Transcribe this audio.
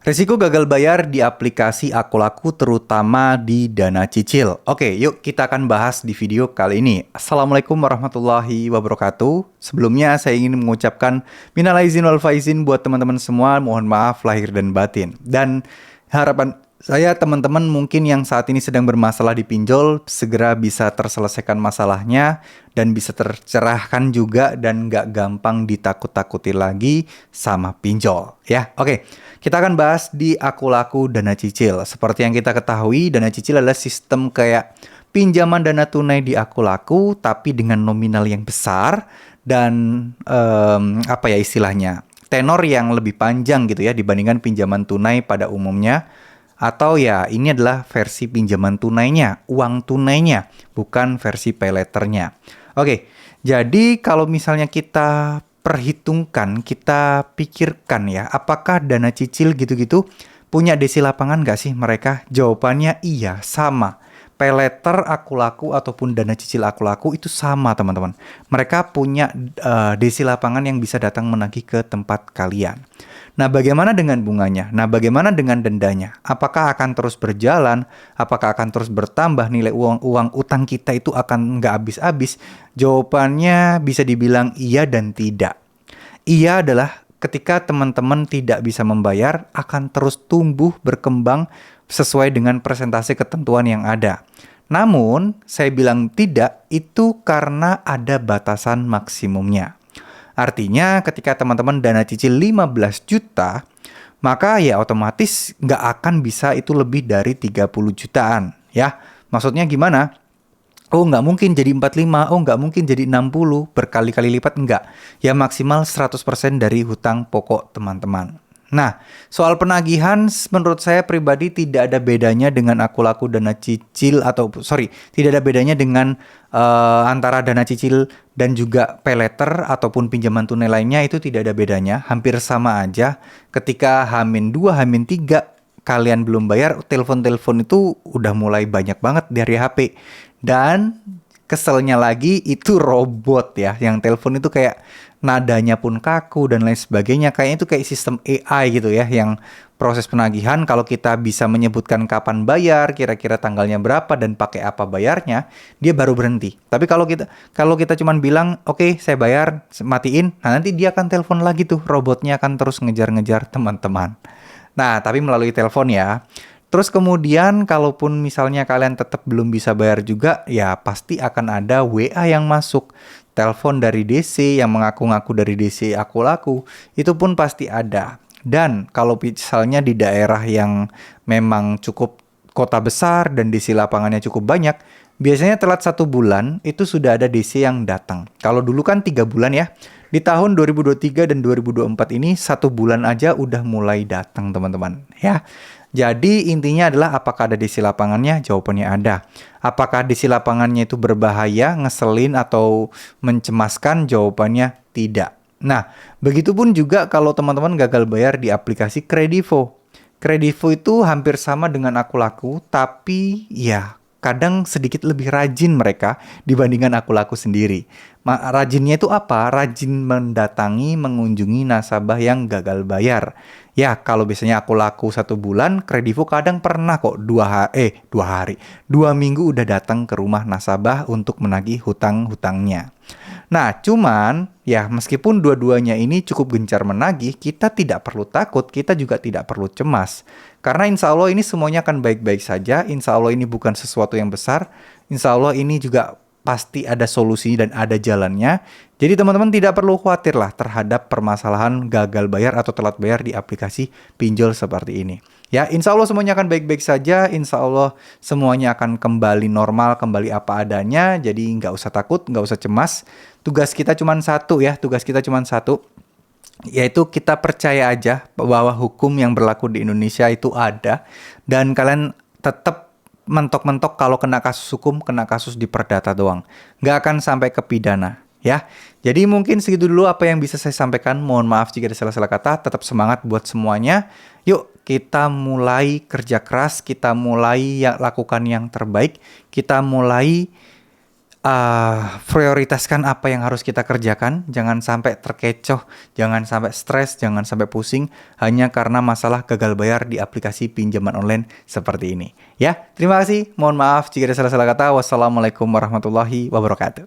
Resiko gagal bayar di aplikasi Aku Laku terutama di dana cicil. Oke, yuk kita akan bahas di video kali ini. Assalamualaikum warahmatullahi wabarakatuh. Sebelumnya saya ingin mengucapkan minal aizin wal faizin buat teman-teman semua. Mohon maaf lahir dan batin. Dan harapan saya teman-teman mungkin yang saat ini sedang bermasalah di pinjol segera bisa terselesaikan masalahnya dan bisa tercerahkan juga dan nggak gampang ditakut-takuti lagi sama pinjol ya. Oke, kita akan bahas di Aku Laku Dana Cicil. Seperti yang kita ketahui, dana cicil adalah sistem kayak pinjaman dana tunai di Aku Laku tapi dengan nominal yang besar dan apa ya istilahnya, tenor yang lebih panjang gitu ya dibandingkan pinjaman tunai pada umumnya. Atau ya ini adalah versi pinjaman tunainya, uang tunainya, bukan versi pay letternya. Oke, jadi kalau misalnya kita perhitungkan, kita pikirkan ya, apakah dana cicil gitu-gitu punya desi lapangan nggak sih mereka? Jawabannya iya, sama. Pay letter Aku Laku ataupun dana cicil Aku Laku itu sama teman-teman. Mereka punya desi lapangan yang bisa datang menagih ke tempat kalian. Nah, bagaimana dengan bunganya? Nah, bagaimana dengan dendanya? Apakah akan terus berjalan? Apakah akan terus bertambah nilai uang utang kita itu akan nggak habis-habis? Jawabannya bisa dibilang iya dan tidak. Iya adalah ketika teman-teman tidak bisa membayar, akan terus tumbuh berkembang sesuai dengan persentase ketentuan yang ada. Namun, saya bilang tidak, itu karena ada batasan maksimumnya. Artinya ketika teman-teman dana cicil 15 juta, maka ya otomatis nggak akan bisa itu lebih dari 30 jutaan. Ya, maksudnya gimana? Oh nggak mungkin jadi 45, oh nggak mungkin jadi 60, berkali-kali lipat nggak. Ya maksimal 100% dari hutang pokok teman-teman. Nah, soal penagihan menurut saya pribadi tidak ada bedanya dengan Aku Laku dana cicil tidak ada bedanya dengan antara dana cicil dan juga pay letter ataupun pinjaman tunai lainnya, itu tidak ada bedanya, hampir sama aja. Ketika H-2, H-3 kalian belum bayar, telepon-telepon itu udah mulai banyak banget dari HP. Dan keselnya lagi itu robot ya, yang telepon itu kayak nadanya pun kaku dan lain sebagainya. Kayaknya itu kayak sistem AI gitu ya, yang proses penagihan kalau kita bisa menyebutkan kapan bayar, kira-kira tanggalnya berapa dan pakai apa bayarnya, dia baru berhenti. Tapi kalau kita cuman bilang, "Oke, saya bayar, matiin." Nah, nanti dia akan telepon lagi tuh, robotnya akan terus ngejar-ngejar teman-teman. Nah, tapi melalui telepon ya. Terus kemudian kalaupun misalnya kalian tetap belum bisa bayar juga, ya pasti akan ada WA yang masuk. Telepon dari DC yang mengaku-ngaku dari DC Aku Laku, itu pun pasti ada. Dan kalau misalnya di daerah yang memang cukup kota besar dan DC lapangannya cukup banyak, biasanya telat 1 bulan itu sudah ada DC yang datang. Kalau dulu kan 3 bulan ya. Di tahun 2023 dan 2024 ini 1 bulan aja udah mulai datang teman-teman ya. Jadi intinya adalah apakah ada DC lapangannya? Jawabannya ada. Apakah DC lapangannya itu berbahaya, ngeselin atau mencemaskan? Jawabannya tidak. Nah, begitupun juga kalau teman-teman gagal bayar di aplikasi Kredivo. Kredivo itu hampir sama dengan Aku Laku, tapi ya kadang sedikit lebih rajin mereka dibandingkan Aku Laku sendiri. Rajinnya itu apa? Rajin mendatangi, mengunjungi nasabah yang gagal bayar. Ya, kalau biasanya Aku Laku 1 bulan, Kredivo kadang pernah kok 2 minggu udah datang ke rumah nasabah untuk menagih hutang-hutangnya. Nah, cuman ya meskipun dua-duanya ini cukup gencar menagih, kita tidak perlu takut, kita juga tidak perlu cemas. Karena insya Allah ini semuanya akan baik-baik saja, insya Allah ini bukan sesuatu yang besar, insya Allah ini juga pasti ada solusi dan ada jalannya. Jadi teman-teman tidak perlu khawatir lah terhadap permasalahan gagal bayar atau telat bayar di aplikasi pinjol seperti ini. Ya, insya Allah semuanya akan baik-baik saja, insya Allah semuanya akan kembali normal, kembali apa adanya. Jadi nggak usah takut, nggak usah cemas. Tugas kita cuma satu ya, yaitu kita percaya aja bahwa hukum yang berlaku di Indonesia itu ada. Dan kalian tetap mentok-mentok kalau kena kasus hukum, kena kasus di perdata doang. Nggak akan sampai ke pidana. Ya, jadi mungkin segitu dulu apa yang bisa saya sampaikan. Mohon maaf jika ada salah-salah kata. Tetap semangat buat semuanya. Yuk kita mulai kerja keras, kita mulai lakukan yang terbaik, kita mulai prioritaskan apa yang harus kita kerjakan, jangan sampai terkecoh, jangan sampai stres, jangan sampai pusing hanya karena masalah gagal bayar di aplikasi pinjaman online seperti ini. Ya, terima kasih. Mohon maaf jika ada salah-salah kata. Wassalamualaikum warahmatullahi wabarakatuh.